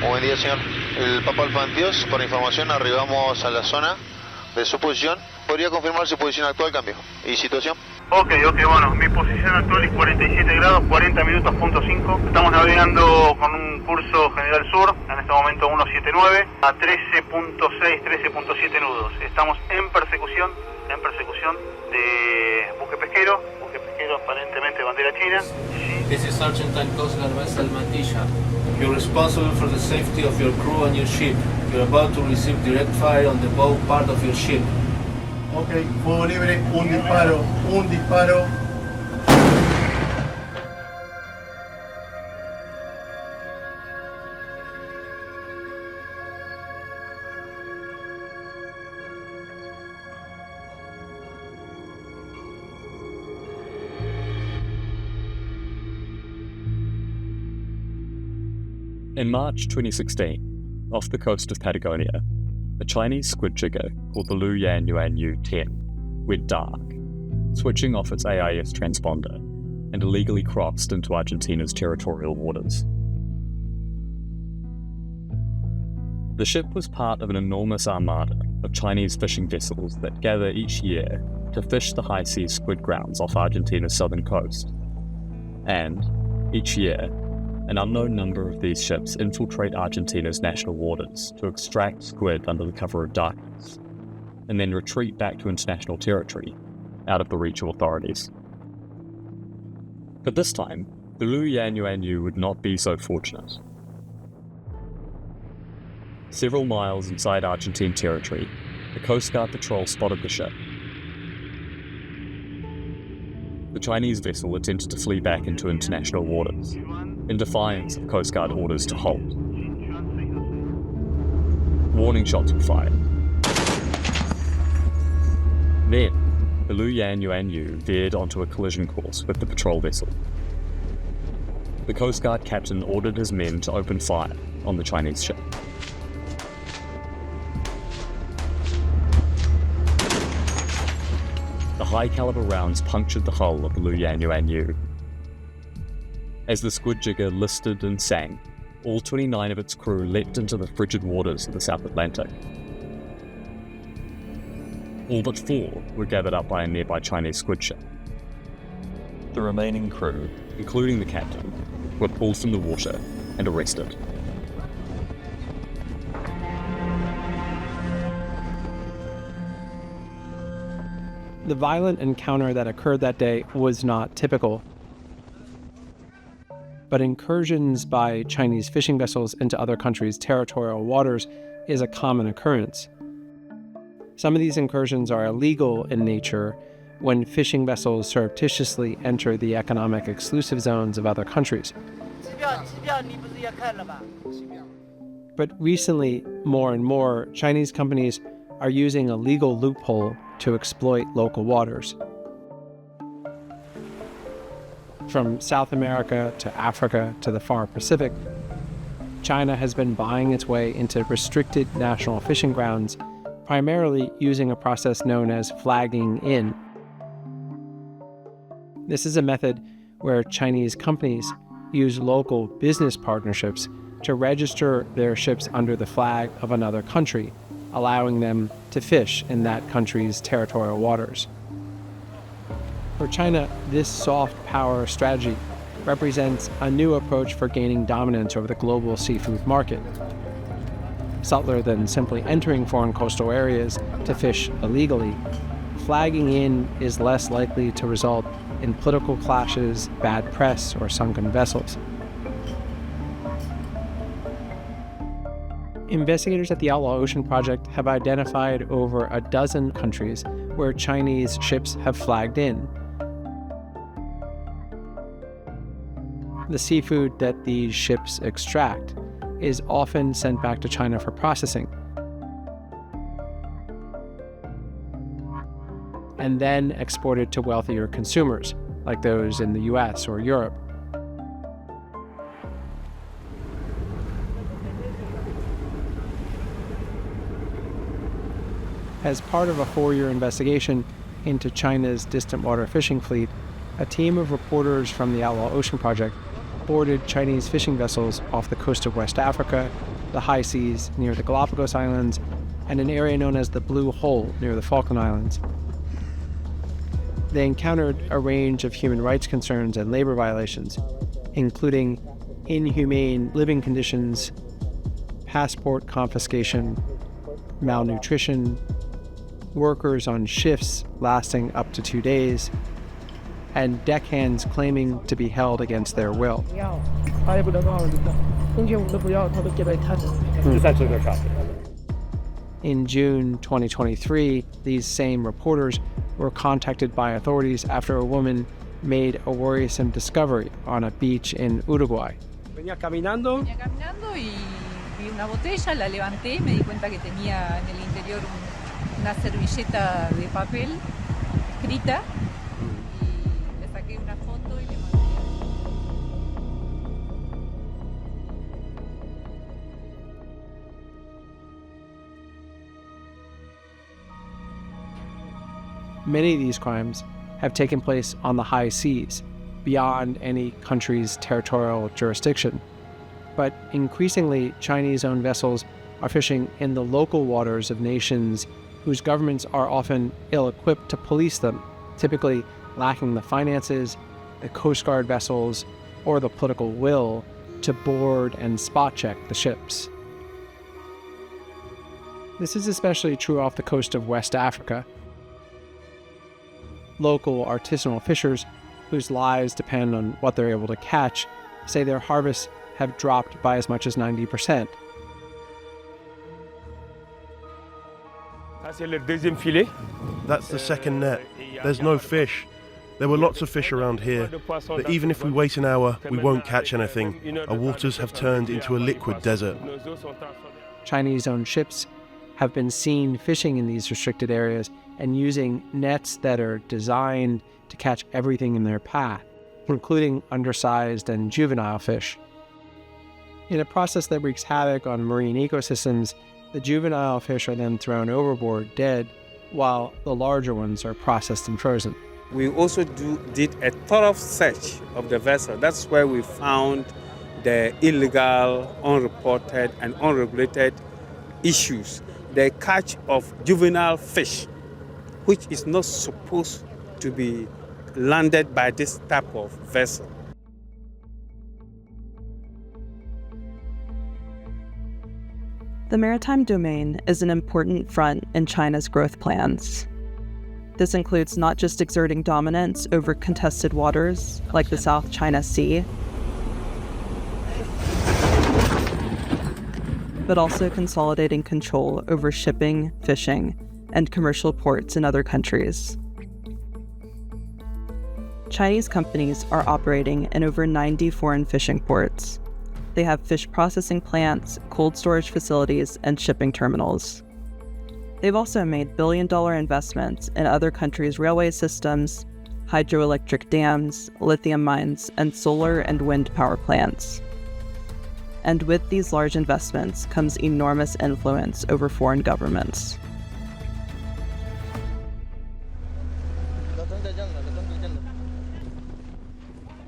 Buen día, señor. El Papa Alfa 22, por información, arribamos a la zona de su posición. ¿Podría confirmar su posición actual, cambio? ¿Y situación? Ok, bueno, mi posición actual es 47 grados, 40 minutos, punto 5. Estamos navegando con un curso general sur, en este momento 179, a 13.6, 13.7 nudos. Estamos en persecución de buque pesquero aparentemente bandera china. This is Argentine Coast Guard vessel Mantilla. You're responsible for the safety of your crew and your ship. You're about to receive direct fire on the bow part of your ship. Ok, fuego libre, un disparo. In March 2016, off the coast of Patagonia, a Chinese squid jigger called the Luyan Yuanyu 10 went dark, switching off its AIS transponder and illegally crossed into Argentina's territorial waters. The ship was part of an enormous armada of Chinese fishing vessels that gather each year to fish the high seas squid grounds off Argentina's southern coast. And, each year, an unknown number of these ships infiltrate Argentina's national waters to extract squid under the cover of darkness, and then retreat back to international territory, out of the reach of authorities. But this time, the Luyan Yuanyu would not be so fortunate. Several miles inside Argentine territory, the Coast Guard patrol spotted the ship. The Chinese vessel attempted to flee back into international waters, in defiance of Coast Guard orders to halt. Warning shots were fired. Then, the Luyan Yuanyu veered onto a collision course with the patrol vessel. The Coast Guard captain ordered his men to open fire on the Chinese ship. The high-caliber rounds punctured the hull of the Luyan Yuanyu. As the squid jigger listed and sank, all 29 of its crew leapt into the frigid waters of the South Atlantic. All but 4 were gathered up by a nearby Chinese squid ship. The remaining crew, including the captain, were pulled from the water and arrested. The violent encounter that occurred that day was not typical. But incursions by Chinese fishing vessels into other countries' territorial waters is a common occurrence. Some of these incursions are illegal in nature when fishing vessels surreptitiously enter the economic exclusive zones of other countries. But recently, more and more, Chinese companies are using a legal loophole to exploit local waters. From South America to Africa to the far Pacific, China has been buying its way into restricted national fishing grounds, primarily using a process known as flagging in. This is a method where Chinese companies use local business partnerships to register their ships under the flag of another country, allowing them to fish in that country's territorial waters. For China, this soft power strategy represents a new approach for gaining dominance over the global seafood market. Subtler than simply entering foreign coastal areas to fish illegally, flagging in is less likely to result in political clashes, bad press, or sunken vessels. Investigators at the Outlaw Ocean Project have identified over a dozen countries where Chinese ships have flagged in. The seafood that these ships extract is often sent back to China for processing, and then exported to wealthier consumers, like those in the US or Europe. As part of a 4-year investigation into China's distant water fishing fleet, a team of reporters from the Outlaw Ocean Project boarded Chinese fishing vessels off the coast of West Africa the high seas near the Galapagos Islands, and an area known as the Blue Hole near the Falkland Islands. They encountered a range of human rights concerns and labor violations, including inhumane living conditions, passport confiscation, malnutrition, workers on shifts lasting up to 2 days, and deckhands claiming to be held against their will. In June 2023, these same reporters were contacted by authorities after a woman made a worrisome discovery on a beach in Uruguay. Venía caminando y vi una botella, la levanté, me di cuenta que tenía en el interior una servilleta de papel escrita y le saqué una foto y le mandé. Many of these crimes have taken place on the high seas, beyond any country's territorial jurisdiction. But increasingly, Chinese-owned vessels are fishing in the local waters of nations whose governments are often ill-equipped to police them, typically lacking the finances, the Coast Guard vessels, or the political will to board and spot-check the ships. This is especially true off the coast of West Africa. Local artisanal fishers, whose lives depend on what they're able to catch, say their harvests have dropped by as much as 90%. That's the second net. There's no fish. There were lots of fish around here, but even if we wait an hour, we won't catch anything. Our waters have turned into a liquid desert. Chinese-owned ships have been seen fishing in these restricted areas and using nets that are designed to catch everything in their path, including undersized and juvenile fish. In a process that wreaks havoc on marine ecosystems, the juvenile fish are then thrown overboard dead, while the larger ones are processed and frozen. We also did a thorough search of the vessel. That's where we found the illegal, unreported, and unregulated issues. The catch of juvenile fish, which is not supposed to be landed by this type of vessel. The maritime domain is an important front in China's growth plans. This includes not just exerting dominance over contested waters like the South China Sea, but also consolidating control over shipping, fishing, and commercial ports in other countries. Chinese companies are operating in over 90 foreign fishing ports. They have fish processing plants, cold storage facilities, and shipping terminals. They've also made billion-dollar investments in other countries' railway systems, hydroelectric dams, lithium mines, and solar and wind power plants. And with these large investments comes enormous influence over foreign governments.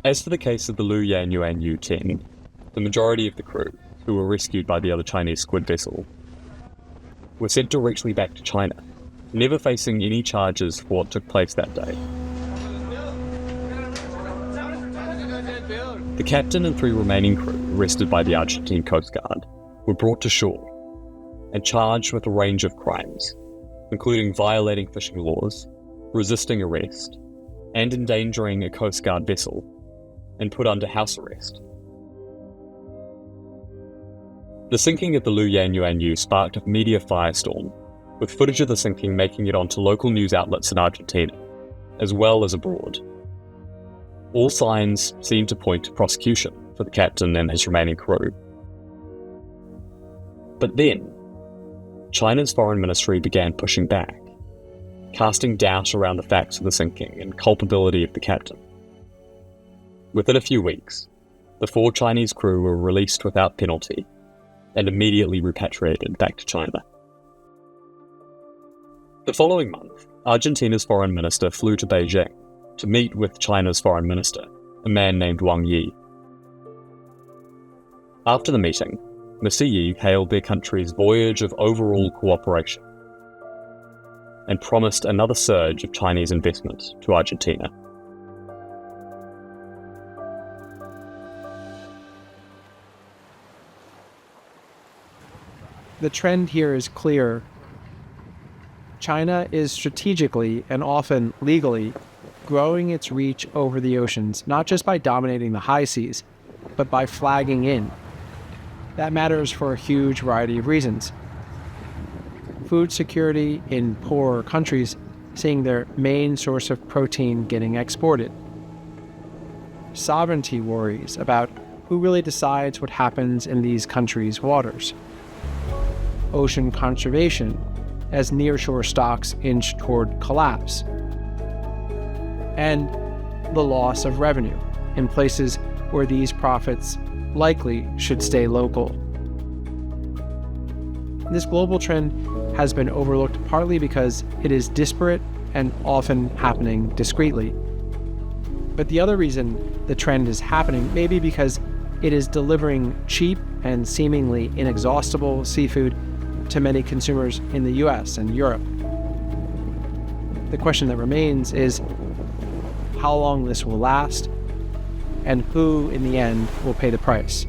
As for the case of the Luyan Yuan U-10, the majority of the crew, who were rescued by the other Chinese squid vessel, were sent directly back to China, never facing any charges for what took place that day. The captain and 3 remaining crew, arrested by the Argentine Coast Guard, were brought to shore and charged with a range of crimes, including violating fishing laws, resisting arrest, and endangering a Coast Guard vessel, and put under house arrest. The sinking of the Luyan Yuan U sparked a media firestorm, with footage of the sinking making it onto local news outlets in Argentina, as well as abroad. All signs seemed to point to prosecution for the captain and his remaining crew. But then, China's foreign ministry began pushing back, casting doubt around the facts of the sinking and culpability of the captain. Within a few weeks, the 4 Chinese crew were released without penalty and immediately repatriated back to China. The following month, Argentina's foreign minister flew to Beijing to meet with China's foreign minister, a man named Wang Yi. After the meeting, McKenzie hailed their country's voyage of overall cooperation and promised another surge of Chinese investment to Argentina. The trend here is clear. China is strategically and often legally growing its reach over the oceans, not just by dominating the high seas, but by flagging in. That matters for a huge variety of reasons. Food security in poorer countries, seeing their main source of protein getting exported. Sovereignty worries about who really decides what happens in these countries' waters. Ocean conservation, as nearshore stocks inch toward collapse. And the loss of revenue in places where these profits likely should stay local. This global trend has been overlooked partly because it is disparate and often happening discreetly. But the other reason the trend is happening may be because it is delivering cheap and seemingly inexhaustible seafood to many consumers in the US and Europe. The question that remains is how long this will last and who in the end will pay the price.